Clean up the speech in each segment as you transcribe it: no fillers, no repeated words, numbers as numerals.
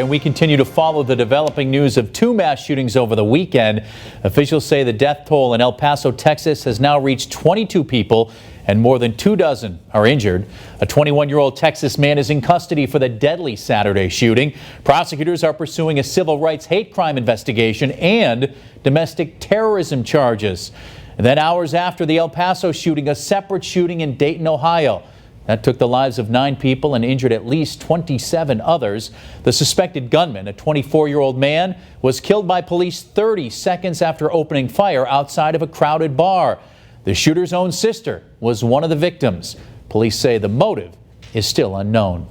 And we continue to follow the developing news of two mass shootings over the weekend. Officials say the death toll in El Paso, Texas has now reached 22 people and more than 24 are injured. A 21-year-old Texas man is in custody for the deadly Saturday shooting. Prosecutors are pursuing a civil rights hate crime investigation and domestic terrorism charges. And then hours after the El Paso shooting, a separate shooting in Dayton, Ohio. That took the lives of 9 people and injured at least 27 others. The suspected gunman, a 24-year-old man, was killed by police 30 seconds after opening fire outside of a crowded bar. The shooter's own sister was one of the victims. Police say the motive is still unknown.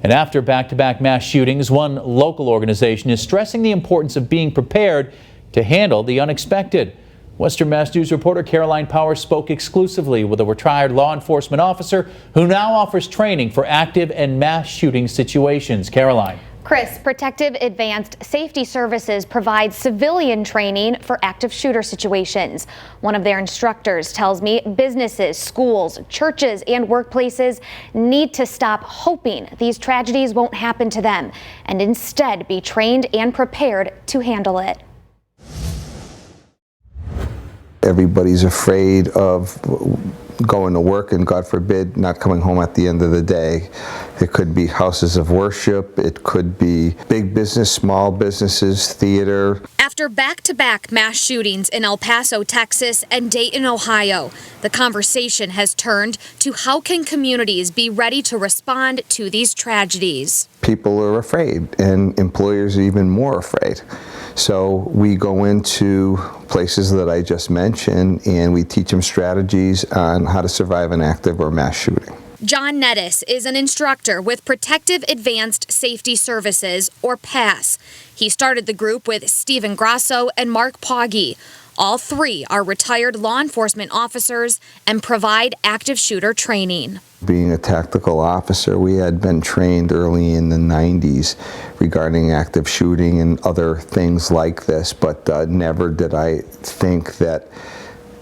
And after back-to-back mass shootings, one local organization is stressing the importance of being prepared to handle the unexpected. Western Mass News reporter Caroline Powers spoke exclusively with a retired law enforcement officer who now offers training for active and mass shooting situations. Caroline. Chris, Protective Advanced Safety Services provides civilian training for active shooter situations. One of their instructors tells me businesses, schools, churches, and workplaces need to stop hoping these tragedies won't happen to them and instead be trained and prepared to handle it. Everybody's afraid of going to work and, God forbid, not coming home at the end of the day. It could be houses of worship. It could be big business, small businesses, theater. After back-to-back mass shootings in El Paso, Texas and Dayton, Ohio, the conversation has turned to how can communities be ready to respond to these tragedies. People are afraid, and employers are even more afraid. So we go into places that I just mentioned and we teach them strategies on how to survive an active or mass shooting. John Nettis is an instructor with Protective Advanced Safety Services, or PASS. He started the group with Stephen Grasso and Mark Poggi. All 3 are retired law enforcement officers and provide active shooter training. Being a tactical officer, we had been trained early in the 90s regarding active shooting and other things like this, but never did I think that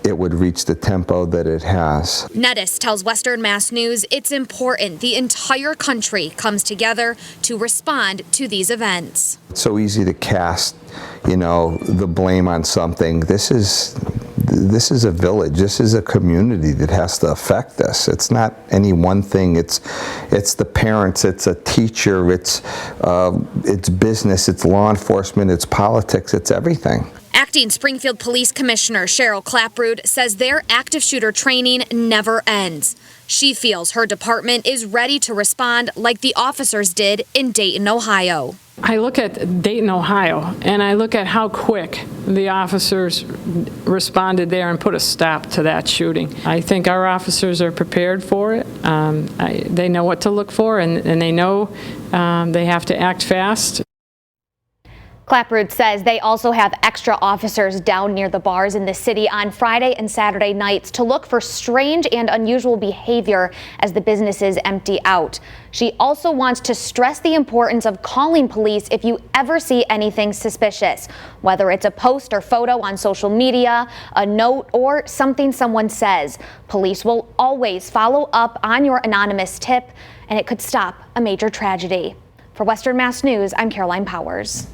it would reach the tempo that it has. Nettis tells Western Mass News it's important the entire country comes together to respond to these events. It's so easy to cast, the blame on something. This is a village. This is a community that has to affect this. It's not any one thing. It's the parents. It's a teacher. It's business. It's law enforcement. It's politics. It's everything. Acting Springfield Police Commissioner Cheryl Clapprood says their active shooter training never ends. She feels her department is ready to respond like the officers did in Dayton, Ohio. I look at Dayton, Ohio, and I look at how quick the officers responded there and put a stop to that shooting. I think our officers are prepared for it. They know what to look for, and they know they have to act fast. Clapprood says they also have extra officers down near the bars in the city on Friday and Saturday nights to look for strange and unusual behavior as the businesses empty out. She also wants to stress the importance of calling police if you ever see anything suspicious, whether it's a post or photo on social media, a note, or something someone says. Police will always follow up on your anonymous tip, and it could stop a major tragedy. For Western Mass News, I'm Caroline Powers.